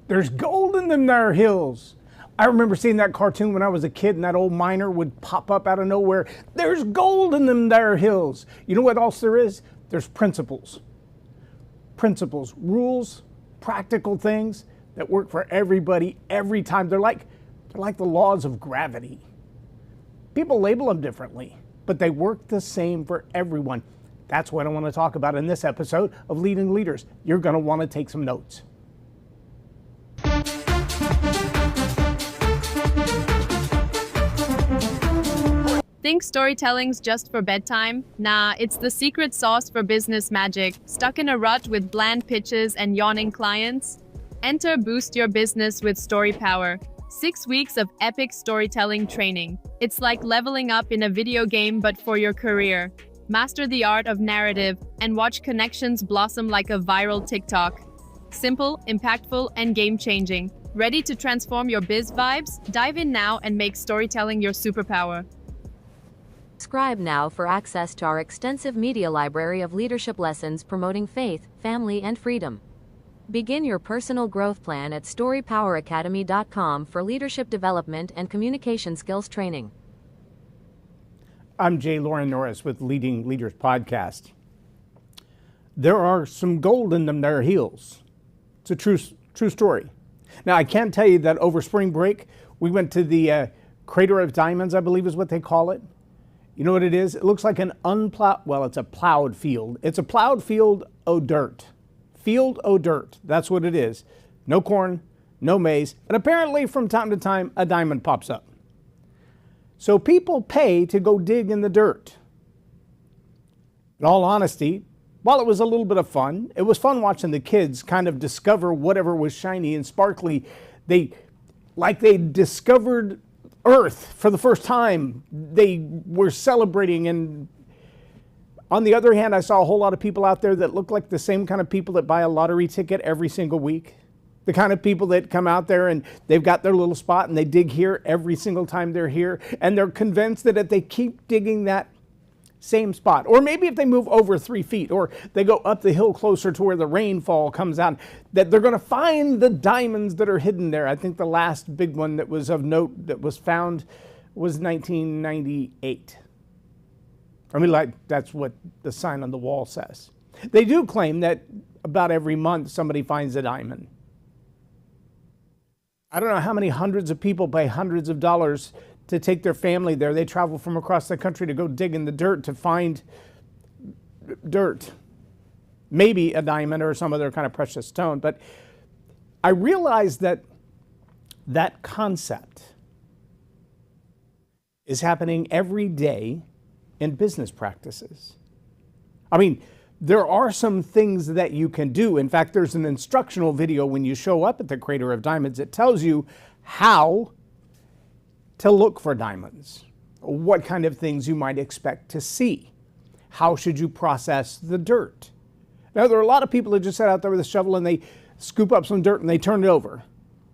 There's gold in them there hills. I remember seeing that cartoon when I was a kid, and that old miner would pop up out of nowhere. There's gold in them there hills. You know what else there is? There's principles. Principles, rules, practical things that work for everybody every time. They're like the laws of gravity. People label them differently, but they work the same for everyone. That's what I want to talk about in this episode of Leading Leaders. You're going to want to take some notes. Think storytelling's just for bedtime? Nah, it's the secret sauce for business magic. Stuck in a rut with bland pitches and yawning clients? Enter Boost Your Business with StoryPower. 6 weeks of epic storytelling training. It's like leveling up in a video game but for your career. Master the art of narrative and watch connections blossom like a viral TikTok. Simple, impactful, and game-changing. Ready to transform your biz vibes? Dive in now and make storytelling your superpower. Subscribe now for access to our extensive media library of leadership lessons promoting faith, family, and freedom. Begin your personal growth plan at StoryPowerAcademy.com for leadership development and communication skills training. I'm Loren Norris with Leading Leaders Podcast. There are some gold in them there hills. It's a true story. Now, I can tell you that over spring break, we went to the Crater of Diamonds, I believe is what they call it. You know what it is? It looks like an unplowed, well, it's a plowed field. It's a plowed field o' dirt. Field o' dirt, that's what it is. No corn, no maize, and apparently from time to time, a diamond pops up. So people pay to go dig in the dirt. In all honesty, while it was a little bit of fun, it was fun watching the kids kind of discover whatever was shiny and sparkly. They discovered Earth for the first time. They were celebrating, and on the other hand, I saw a whole lot of people out there that look like the same kind of people that buy a lottery ticket every single week. The kind of people that come out there and they've got their little spot and they dig here every single time they're here, and they're convinced that if they keep digging that same spot, or maybe if they move over 3 feet, or they go up the hill closer to where the rainfall comes out, that they're going to find the diamonds that are hidden there. I think the last big one that was of note that was found was 1998. I mean, like, that's what the sign on the wall says. They do claim that about every month somebody finds a diamond. I don't know how many hundreds of people pay hundreds of dollars to take their family there. They travel from across the country to go dig in the dirt to find dirt. Maybe a diamond or some other kind of precious stone. But I realized that that concept is happening every day in business practices. I mean, there are some things that you can do. In fact, there's an instructional video when you show up at the Crater of Diamonds. It tells you how to look for diamonds, what kind of things you might expect to see. How should you process the dirt? Now, there are a lot of people that just sit out there with a shovel and they scoop up some dirt and they turn it over.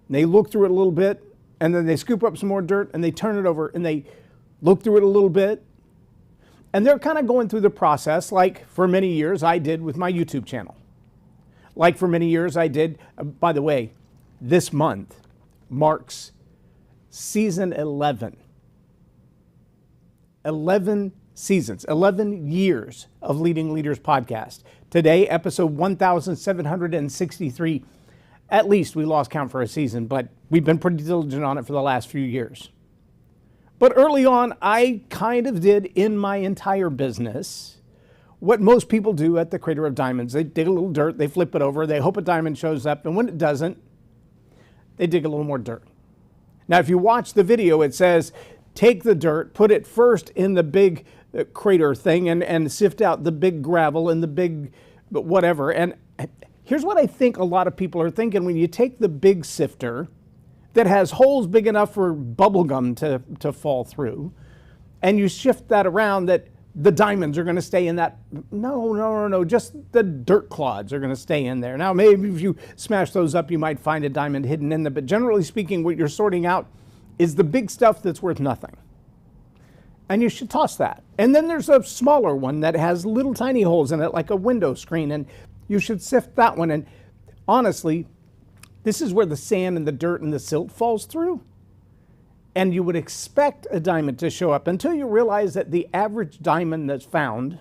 And they look through it a little bit, and then they scoop up some more dirt and they turn it over and they look through it a little bit. And they're kind of going through the process like for many years I did with my YouTube channel. Like for many years I did, by the way, this month marks season 11. 11 seasons, 11 years of Leading Leaders Podcast. Today, episode 1763. At least we lost count for a season, but we've been pretty diligent on it for the last few years. But early on, I kind of did in my entire business what most people do at the Crater of Diamonds. They dig a little dirt, they flip it over, they hope a diamond shows up, and when it doesn't, they dig a little more dirt. Now, if you watch the video, it says, take the dirt, put it first in the big crater thing and sift out the big gravel and the big whatever. And here's what I think a lot of people are thinking. When you take the big sifter that has holes big enough for bubble gum to fall through, and you shift that around, that the diamonds are going to stay in that. No. Just the dirt clods are going to stay in there. Now, maybe if you smash those up, you might find a diamond hidden in them. But generally speaking, what you're sorting out is the big stuff that's worth nothing. And you should toss that. And then there's a smaller one that has little tiny holes in it, like a window screen. And you should sift that one. And honestly, This is where the sand and the dirt and the silt falls through. And you would expect a diamond to show up until you realize that the average diamond that's found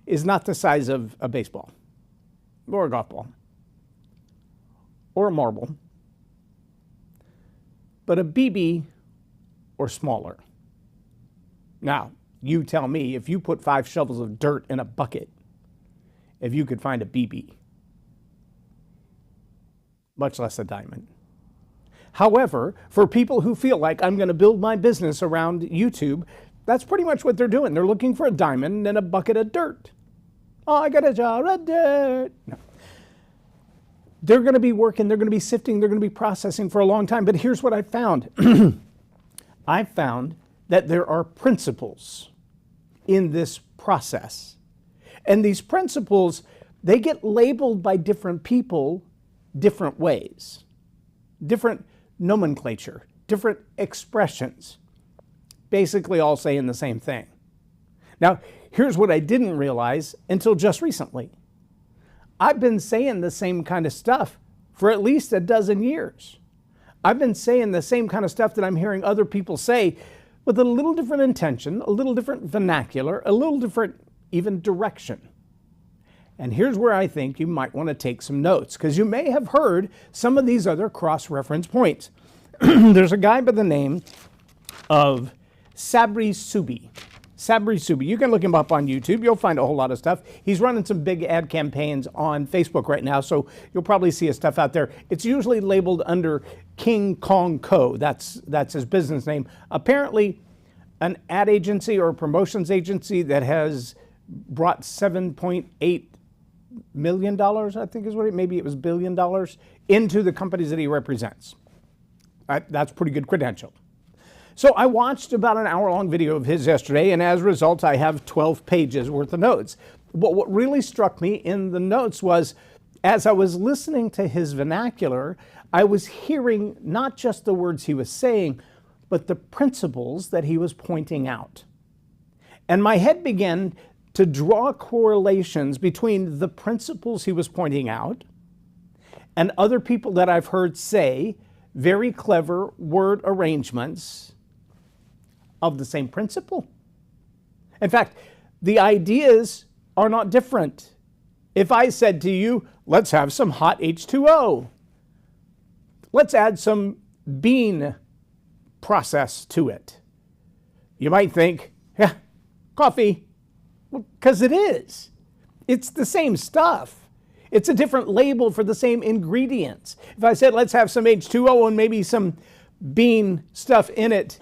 is not the size of a baseball or a golf ball or a marble, but a BB or smaller. Now, you tell me, if you put 5 shovels of dirt in a bucket, if you could find a BB, much less a diamond. However, for people who feel like I'm going to build my business around YouTube, that's pretty much what they're doing. They're looking for a diamond and a bucket of dirt. Oh, I got a jar of dirt. No. They're going to be working, they're going to be sifting, they're going to be processing for a long time. But here's what I found. I found that there are principles in this process. And these principles, they get labeled by different people different ways, different nomenclature, different expressions, basically all saying the same thing. Now, here's what I didn't realize until just recently. I've been saying the same kind of stuff for at least a dozen years. I've been saying the same kind of stuff that I'm hearing other people say with a little different intention, a little different vernacular, a little different even direction. And here's where I think you might want to take some notes, because you may have heard some of these other cross-reference points. There's a guy by the name of Sabri Subi. Sabri Subi. You can look him up on YouTube. You'll find a whole lot of stuff. He's running some big ad campaigns on Facebook right now, so you'll probably see his stuff out there. It's usually labeled under King Kong Co. That's his business name. Apparently, an ad agency or a promotions agency that has brought $7.8 million, I think is what maybe it was $1 billion, into the companies that he represents. That's pretty good credential. So I watched about an hour-long video of his yesterday, and as a result, I have 12 pages worth of notes. But what really struck me in the notes was, as I was listening to his vernacular, I was hearing not just the words he was saying, but the principles that he was pointing out. And my head began to draw correlations between the principles he was pointing out and other people that I've heard say very clever word arrangements of the same principle. In fact, the ideas are not different. If I said to you, let's have some hot H2O, let's add some bean process to it, you might think, yeah, coffee. Because it is. It's the same stuff. It's a different label for the same ingredients. If I said, let's have some H2O and maybe some bean stuff in it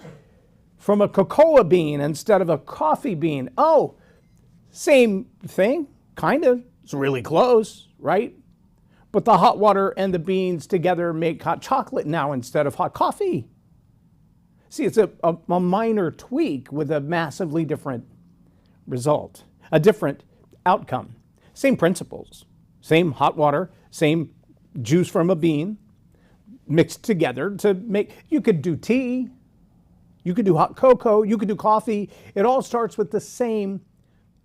from a cocoa bean instead of a coffee bean. Oh, same thing, kind of. It's really close, right? But the hot water and the beans together make hot chocolate now instead of hot coffee. See, it's a minor tweak with a massively different result, a different outcome. Same principles, same hot water, same juice from a bean mixed together to make, you could do tea, you could do hot cocoa, you could do coffee. It all starts with the same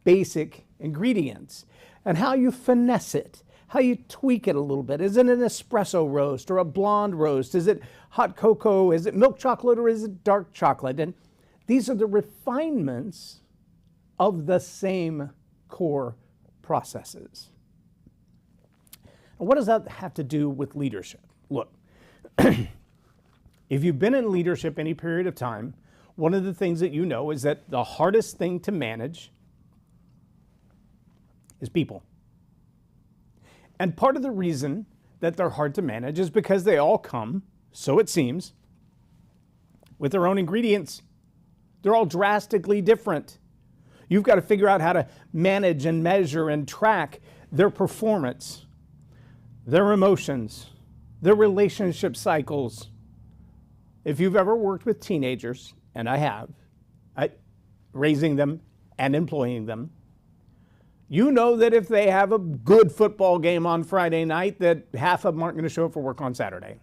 basic ingredients. And how you finesse it, how you tweak it a little bit. Is it an espresso roast or a blonde roast? Is it hot cocoa? Is it milk chocolate or is it dark chocolate? And these are the refinements of the same core processes. And what does that have to do with leadership? Look, if you've been in leadership any period of time, one of the things that you know is that the hardest thing to manage is people. And part of the reason that they're hard to manage is because they all come, so it seems, with their own ingredients. They're all drastically different. You've got to figure out how to manage and measure and track their performance, their emotions, their relationship cycles. If you've ever worked with teenagers, and I have, raising them and employing them, you know that if they have a good football game on Friday night, that half of them aren't going to show up for work on Saturday.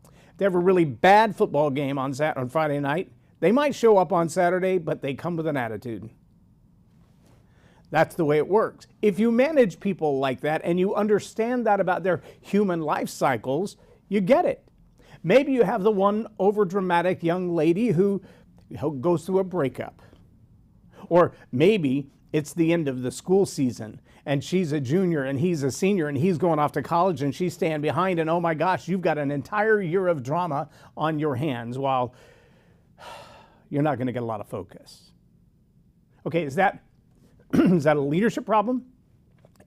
If they have a really bad football game on Friday night, they might show up on Saturday, but they come with an attitude. That's the way it works. If you manage people like that and you understand that about their human life cycles, you get it. Maybe you have the one overdramatic young lady who goes through a breakup. Or maybe it's the end of the school season and she's a junior and he's a senior and he's going off to college and she's staying behind, and oh my gosh, you've got an entire year of drama on your hands while you're not going to get a lot of focus. Okay, is that a leadership problem?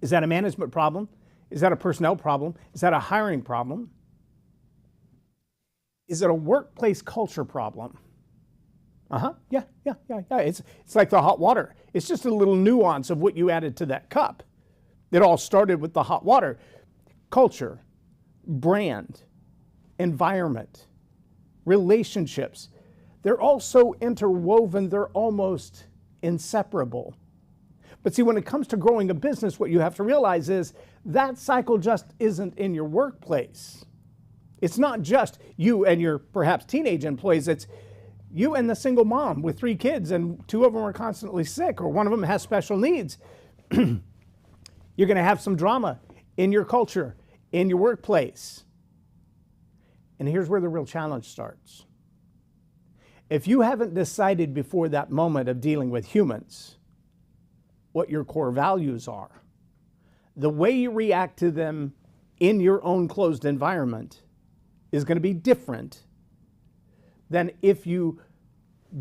Is that a management problem? Is that a personnel problem? Is that a hiring problem? Is it a workplace culture problem? Yeah. It's like the hot water. It's just a little nuance of what you added to that cup. It all started with the hot water. Culture, brand, environment, relationships. They're all so interwoven, they're almost inseparable. But see, when it comes to growing a business, what you have to realize is that cycle just isn't in your workplace. It's not just you and your perhaps teenage employees. It's you and the single mom with 3 kids and 2 of them are constantly sick or one of them has special needs. You're going to have some drama in your culture, in your workplace. And here's where the real challenge starts. If you haven't decided before that moment of dealing with humans what your core values are, the way you react to them in your own closed environment is going to be different than if you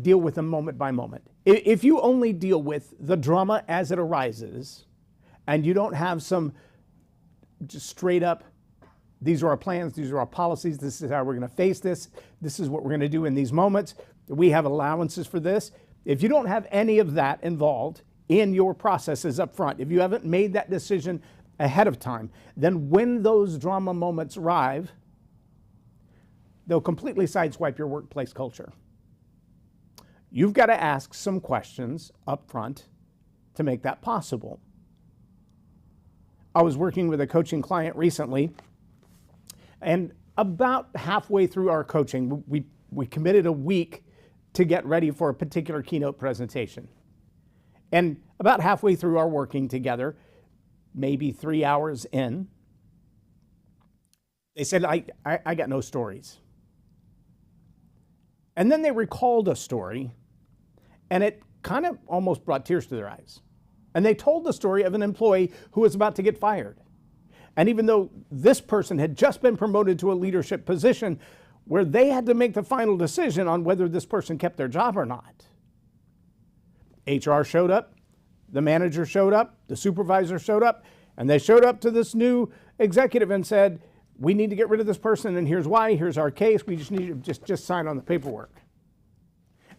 deal with them moment by moment. If you only deal with the drama as it arises, and you don't have some just straight up, these are our plans, these are our policies, this is how we're going to face this, this is what we're going to do in these moments, we have allowances for this. If you don't have any of that involved in your processes up front, if you haven't made that decision ahead of time, then when those drama moments arrive, they'll completely sideswipe your workplace culture. You've got to ask some questions up front to make that possible. I was working with a coaching client recently, and about halfway through our coaching, we committed a week to get ready for a particular keynote presentation. And about halfway through our working together, maybe 3 hours in, they said, I got no stories. And then they recalled a story, and it kind of almost brought tears to their eyes. And they told the story of an employee who was about to get fired. And even though this person had just been promoted to a leadership position where they had to make the final decision on whether this person kept their job or not, HR showed up, the manager showed up, the supervisor showed up, and they showed up to this new executive and said, we need to get rid of this person, and here's why, here's our case, we just need to just sign on the paperwork.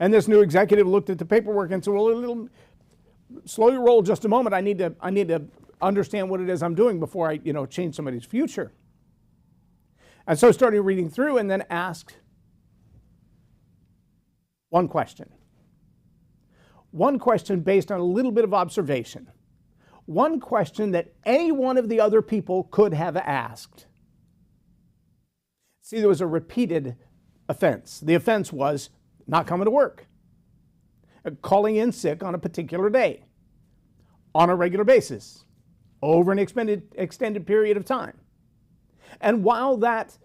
And this new executive looked at the paperwork and said, well, slowly roll just a moment, I need to understand what it is I'm doing before I change somebody's future. And so started reading through and then asked one question. One question based on a little bit of observation. One question that any one of the other people could have asked. See, there was a repeated offense. The offense was not coming to work, calling in sick on a particular day, on a regular basis, over an extended period of time. And while that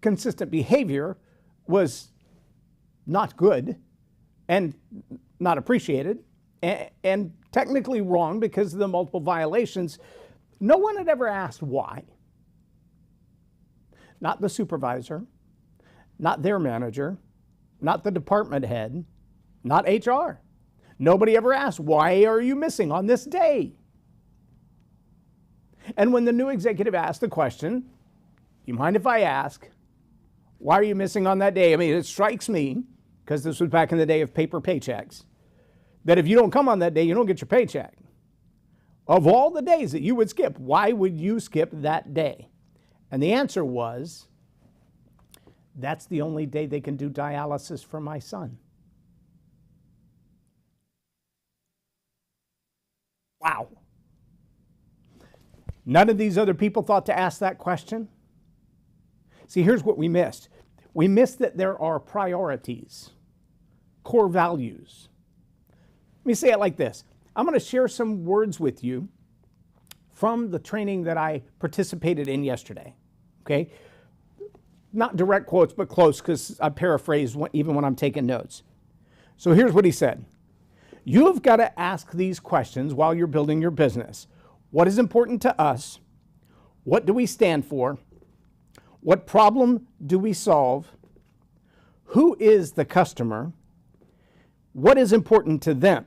consistent behavior was not good and not appreciated and technically wrong because of the multiple violations, no one had ever asked why. Not the supervisor, not their manager, not the department head, not HR. Nobody ever asked, why are you missing on this day? And when the new executive asked the question, you mind if I ask, why are you missing on that day? I mean, it strikes me, because this was back in the day of paper paychecks, that if you don't come on that day, you don't get your paycheck. Of all the days that you would skip, why would you skip that day? And the answer was, that's the only day they can do dialysis for my son. Wow. None of these other people thought to ask that question. See, here's what we missed. We missed that there are priorities, core values. Let me say it like this. I'm going to share some words with you from the training that I participated in yesterday. Okay? Not direct quotes, but close, because I paraphrase even when I'm taking notes. So here's what he said. You have got to ask these questions while you're building your business. What is important to us? What do we stand for? What problem do we solve? Who is the customer? What is important to them?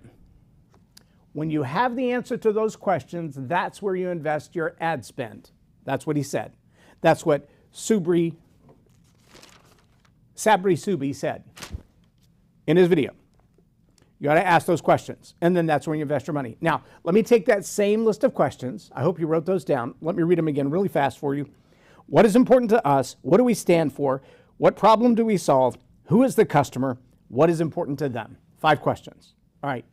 When you have the answer to those questions, that's where you invest your ad spend. That's what he said. That's what Sabri Subi said in his video. You got to ask those questions, and then that's where you invest your money. Now, let me take that same list of questions. I hope you wrote those down. Let me read them again really fast for you. What is important to us? What do we stand for? What problem do we solve? Who is the customer? What is important to them? 5 questions. All right.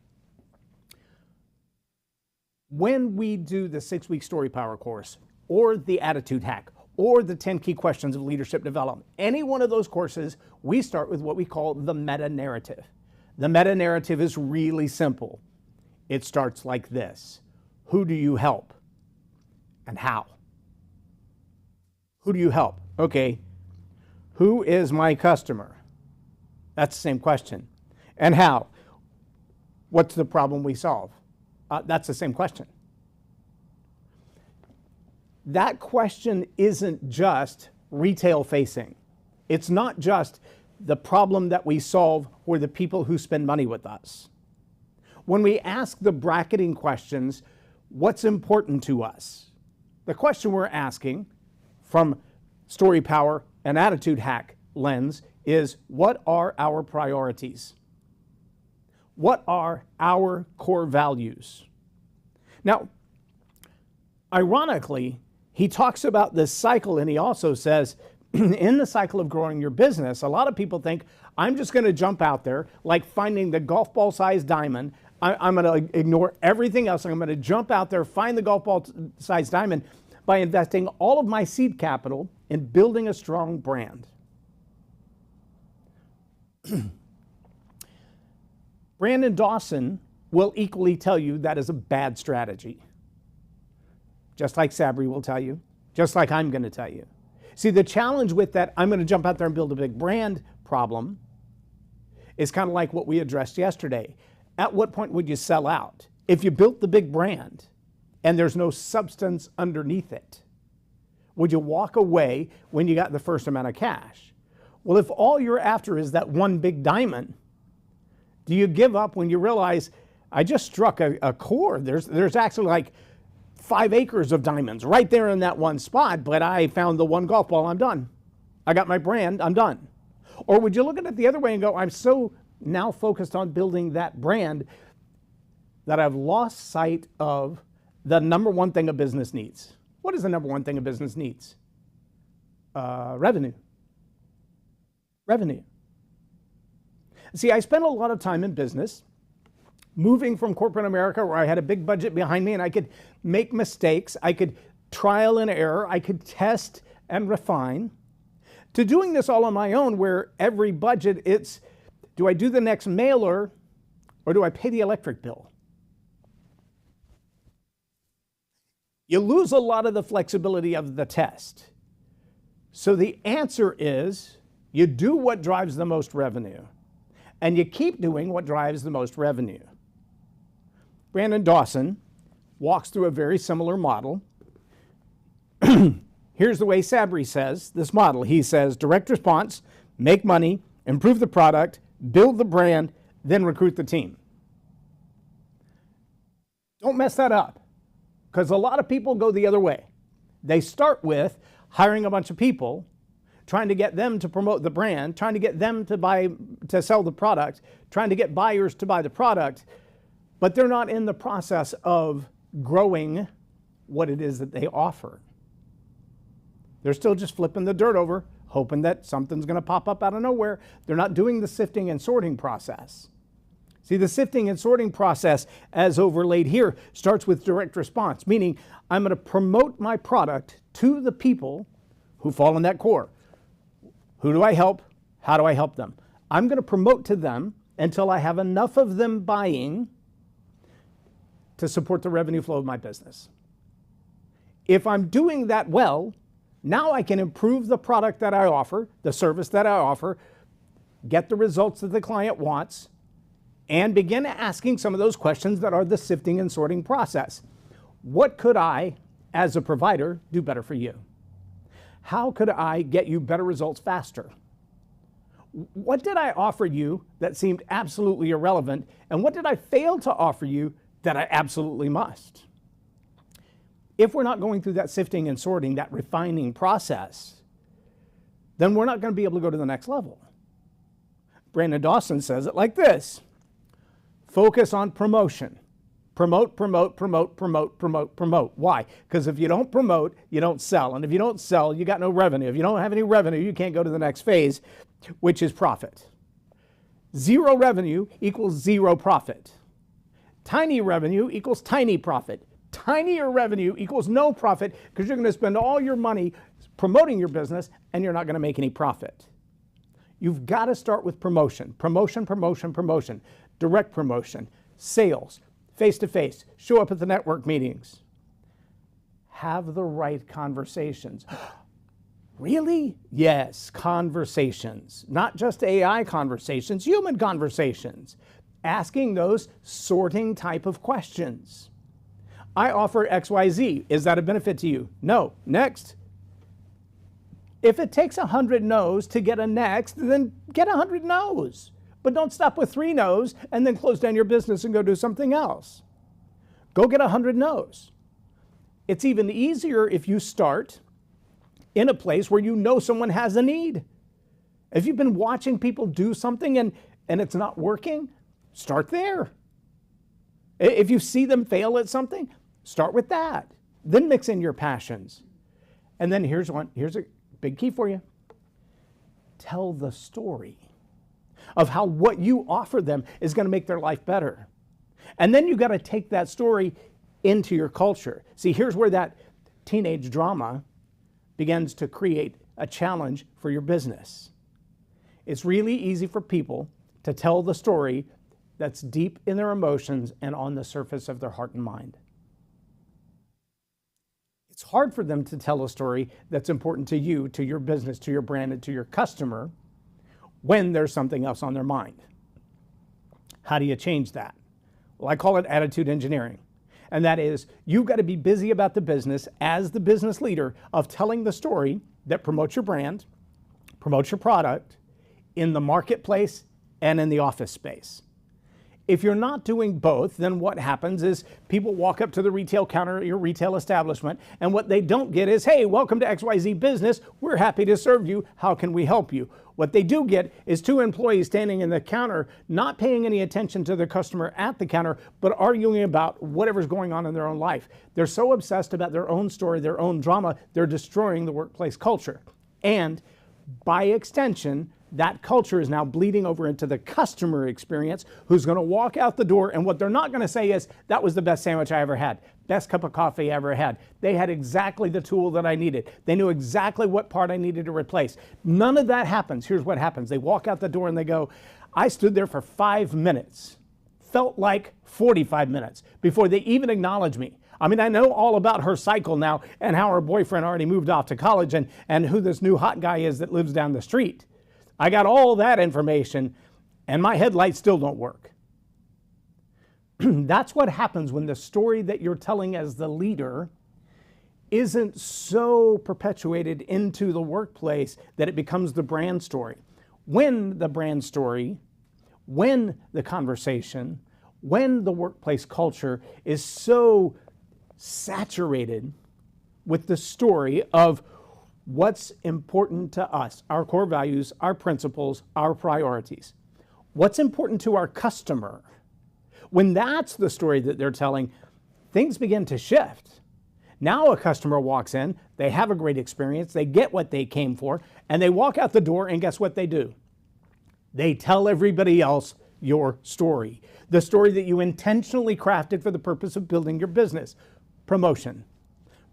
When we do the 6-week StoryPower course, or the Attitude Hack, or the 10 Key Questions of Leadership Development, any one of those courses, we start with what we call the meta-narrative. The meta-narrative is really simple. It starts like this. Who do you help? And how? Who do you help? Okay. Who is my customer? That's the same question. And how? What's the problem we solve? That's the same question. That question isn't just retail facing. It's not just the problem that we solve for the people who spend money with us. When we ask the bracketing questions, what's important to us? The question we're asking from StoryPower and Attitude Hack lens is, what are our priorities? What are our core values? Now, ironically, he talks about this cycle, and he also says, in the cycle of growing your business, a lot of people think, I'm just going to jump out there, like finding the golf ball sized diamond. I'm going to ignore everything else. I'm going to jump out there, find the golf ball sized diamond by investing all of my seed capital in building a strong brand. Brandon Dawson will equally tell you that is a bad strategy. Just like Sabri will tell you, just like I'm going to tell you. See, the challenge with that, I'm going to jump out there and build a big brand problem, is kind of like what we addressed yesterday. At what point would you sell out? If you built the big brand and there's no substance underneath it, would you walk away when you got the first amount of cash? Well, if all you're after is that one big diamond, do you give up when you realize, I just struck a chord? There's actually like 5 acres of diamonds right there in that one spot, but I found the one golf ball, I'm done. I got my brand, I'm done. Or would you look at it the other way and go, I'm so now focused on building that brand that I've lost sight of the number one thing a business needs. What is the number one thing a business needs? Revenue. Revenue. See, I spent a lot of time in business, moving from corporate America where I had a big budget behind me and I could make mistakes, I could trial and error, I could test and refine, to doing this all on my own where every budget it's, do I do the next mailer or do I pay the electric bill? You lose a lot of the flexibility of the test. So the answer is you do what drives the most revenue and you keep doing what drives the most revenue. Brandon Dawson walks through a very similar model. Here's the way Sabri says this model. He says direct response, make money, improve the product, build the brand, then recruit the team. Don't mess that up, because a lot of people go the other way. They start with hiring a bunch of people, trying to get them to promote the brand, trying to get them to sell the product, trying to get buyers to buy the product, but they're not in the process of growing what it is that they offer. They're still just flipping the dirt over, hoping that something's going to pop up out of nowhere. They're not doing the sifting and sorting process. See, the sifting and sorting process, as overlaid here, starts with direct response, meaning I'm going to promote my product to the people who fall in that core. Who do I help? How do I help them? I'm going to promote to them until I have enough of them buying to support the revenue flow of my business. If I'm doing that well, now I can improve the product that I offer, the service that I offer, get the results that the client wants, and begin asking some of those questions that are the sifting and sorting process. What could I, as a provider, do better for you? How could I get you better results faster? What did I offer you that seemed absolutely irrelevant, and what did I fail to offer you that I absolutely must? If we're not going through that sifting and sorting, that refining process, then we're not going to be able to go to the next level. Brandon Dawson says it like this: focus on promotion. Promote, promote, promote, promote, promote, promote. Why? Because if you don't promote, you don't sell. And if you don't sell, you got no revenue. If you don't have any revenue, you can't go to the next phase, which is profit. Zero revenue equals zero profit. Tiny revenue equals tiny profit. Tinier revenue equals no profit, because you're going to spend all your money promoting your business and you're not going to make any profit. You've got to start with promotion. Promotion, promotion, promotion. Direct promotion, sales, face-to-face, show up at the network meetings. Have the right conversations. Really? Yes, conversations. Not just AI conversations, human conversations. Asking those sorting type of questions. I offer XYZ. Is that a benefit to you? No. Next. If it takes 100 no's to get a next, then get 100 no's. But don't stop with 3 no's and then close down your business and go do something else. Go get 100 no's. It's even easier if you start in a place where you know someone has a need. If you've been watching people do something and it's not working, start there. If you see them fail at something, start with that. Then mix in your passions. And then here's a big key for you. Tell the story of how what you offer them is going to make their life better. And then you got to take that story into your culture. See, here's where that teenage drama begins to create a challenge for your business. It's really easy for people to tell the story that's deep in their emotions and on the surface of their heart and mind. It's hard for them to tell a story that's important to you, to your business, to your brand, and to your customer when there's something else on their mind. How do you change that? Well, I call it attitude engineering. And that is, you've got to be busy about the business as the business leader of telling the story that promotes your brand, promotes your product in the marketplace and in the office space. If you're not doing both, then what happens is people walk up to the retail counter at your retail establishment, and what they don't get is, hey, welcome to XYZ Business. We're happy to serve you. How can we help you? What they do get is 2 employees standing in the counter, not paying any attention to the customer at the counter, but arguing about whatever's going on in their own life. They're so obsessed about their own story, their own drama, they're destroying the workplace culture. And by extension, that culture is now bleeding over into the customer experience, who's going to walk out the door, and what they're not going to say is, that was the best sandwich I ever had, best cup of coffee I ever had. They had exactly the tool that I needed. They knew exactly what part I needed to replace. None of that happens. Here's what happens. They walk out the door and they go, I stood there for 5 minutes. Felt like 45 minutes before they even acknowledged me. I mean, I know all about her cycle now and how her boyfriend already moved off to college and who this new hot guy is that lives down the street. I got all that information, and my headlights still don't work. That's what happens when the story that you're telling as the leader isn't so perpetuated into the workplace that it becomes the brand story. When the brand story, when the conversation, when the workplace culture is so saturated with the story of what's important to us, our core values, our principles, our priorities. What's important to our customer? When that's the story that they're telling, things begin to shift. Now a customer walks in, they have a great experience, they get what they came for, and they walk out the door, and guess what they do? They tell everybody else your story. The story that you intentionally crafted for the purpose of building your business. Promotion.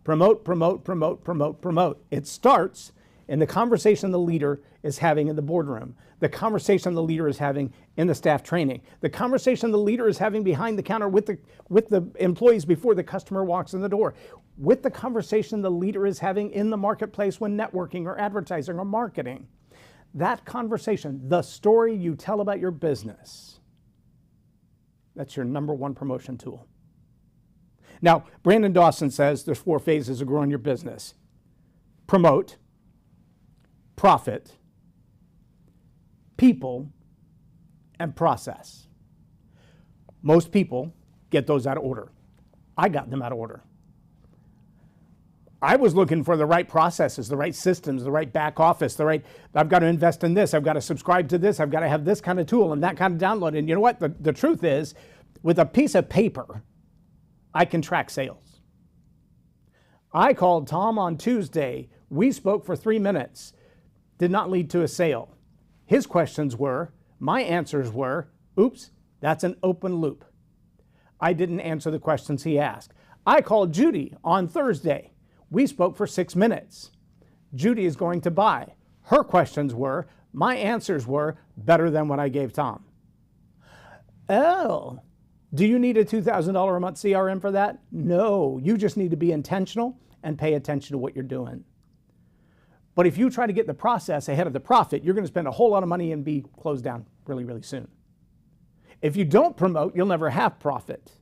Promote, promote, promote, promote, promote. It starts in the conversation the leader is having in the boardroom, the conversation the leader is having in the staff training, the conversation the leader is having behind the counter with the employees before the customer walks in the door, with the conversation the leader is having in the marketplace when networking or advertising or marketing. That conversation, the story you tell about your business, that's your number one promotion tool. Now, Brandon Dawson says there's 4 phases of growing your business: promote, profit, people, and process. Most people get those out of order. I got them out of order. I was looking for the right processes, the right systems, the right back office, I've got to invest in this, I've got to subscribe to this, I've got to have this kind of tool and that kind of download. And you know what? The truth is, with a piece of paper, I can track sales. I called Tom on Tuesday. We spoke for 3 minutes. Did not lead to a sale. His questions were, my answers were, oops, that's an open loop. I didn't answer the questions he asked. I called Judy on Thursday. We spoke for 6 minutes. Judy is going to buy. Her questions were, my answers were better than what I gave Tom. Oh, do you need a $2,000 a month CRM for that? No, you just need to be intentional and pay attention to what you're doing. But if you try to get the process ahead of the profit, you're going to spend a whole lot of money and be closed down really, really soon. If you don't promote, you'll never have profit.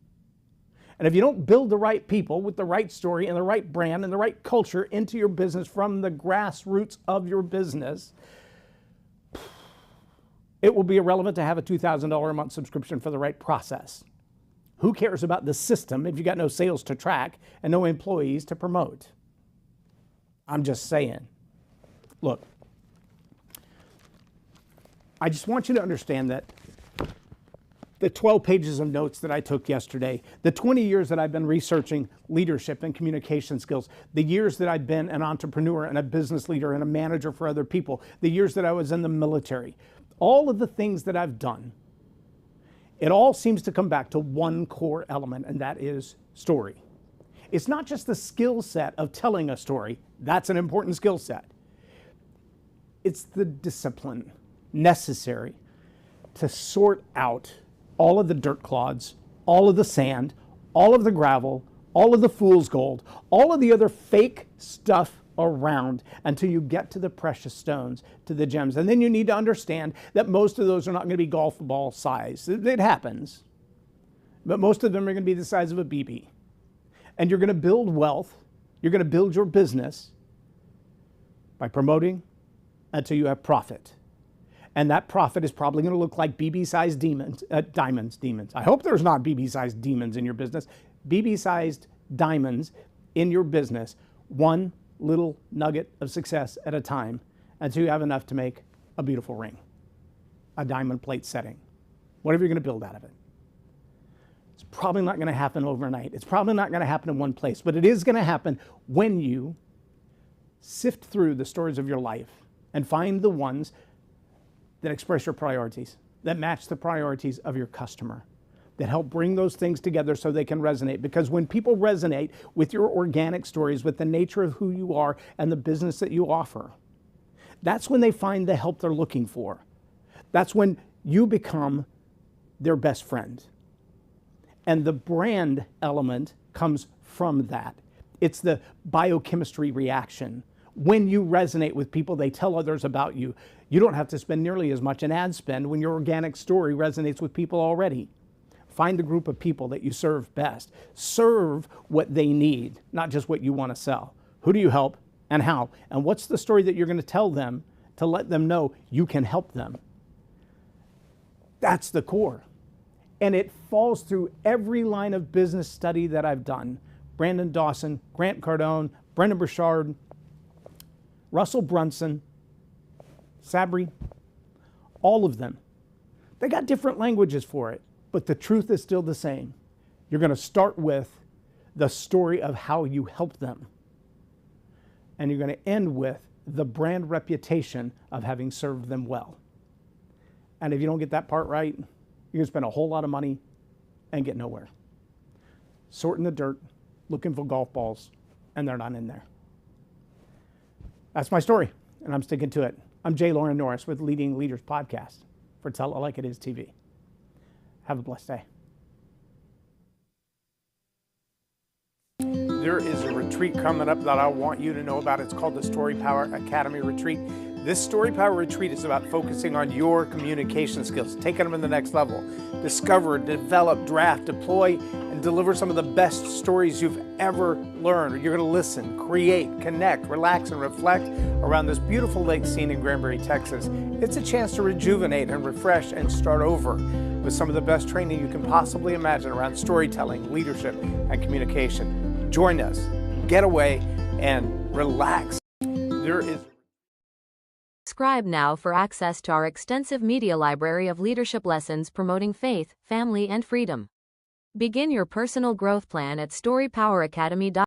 And if you don't build the right people with the right story and the right brand and the right culture into your business from the grassroots of your business, it will be irrelevant to have a $2,000 a month subscription for the right process. Who cares about the system if you got no sales to track and no employees to promote? I'm just saying. Look, I just want you to understand that the 12 pages of notes that I took yesterday, the 20 years that I've been researching leadership and communication skills, the years that I've been an entrepreneur and a business leader and a manager for other people, the years that I was in the military, all of the things that I've done, it all seems to come back to one core element, and that is story. It's not just the skill set of telling a story. That's an important skill set. It's the discipline necessary to sort out all of the dirt clods, all of the sand, all of the gravel, all of the fool's gold, all of the other fake stuff around until you get to the precious stones, to the gems. And then you need to understand that most of those are not going to be golf ball size. It happens. But most of them are going to be the size of a BB. And you're going to build wealth. You're going to build your business by promoting until you have profit. And that profit is probably going to look like BB-sized diamonds. I hope there's not BB-sized demons in your business. BB-sized diamonds in your business, one little nugget of success at a time, until you have enough to make a beautiful ring, a diamond plate setting, whatever you're going to build out of it. It's probably not going to happen overnight. It's probably not going to happen in one place, but it is going to happen when you sift through the stories of your life and find the ones that express your priorities, that match the priorities of your customer, that help bring those things together so they can resonate. Because when people resonate with your organic stories, with the nature of who you are and the business that you offer, that's when they find the help they're looking for. That's when you become their best friend. And the brand element comes from that. It's the biochemistry reaction. When you resonate with people, they tell others about you. You don't have to spend nearly as much in ad spend when your organic story resonates with people already. Find the group of people that you serve best. Serve what they need, not just what you want to sell. Who do you help and how? And what's the story that you're going to tell them to let them know you can help them? That's the core. And it falls through every line of business study that I've done. Brandon Dawson, Grant Cardone, Brendan Burchard, Russell Brunson, Sabri, all of them. They got different languages for it, but the truth is still the same. You're going to start with the story of how you help them. And you're going to end with the brand reputation of having served them well. And if you don't get that part right, you're going to spend a whole lot of money and get nowhere. Sorting the dirt, looking for golf balls, and they're not in there. That's my story. and I'm sticking to it. I'm Loren Norris with Leading Leaders Podcast for Tell It Like It Is TV. Have a blessed day. There is a retreat coming up that I want you to know about. It's called the StoryPower Academy Retreat. This StoryPower Retreat is about focusing on your communication skills, taking them to the next level. Discover, develop, draft, deploy, and deliver some of the best stories you've ever learned. You're going to listen, create, connect, relax, and reflect around this beautiful lake scene in Granbury, Texas. It's a chance to rejuvenate and refresh and start over with some of the best training you can possibly imagine around storytelling, leadership, and communication. Join us, get away, and relax. Subscribe now for access to our extensive media library of leadership lessons promoting faith, family, and freedom. Begin your personal growth plan at StoryPowerAcademy.com.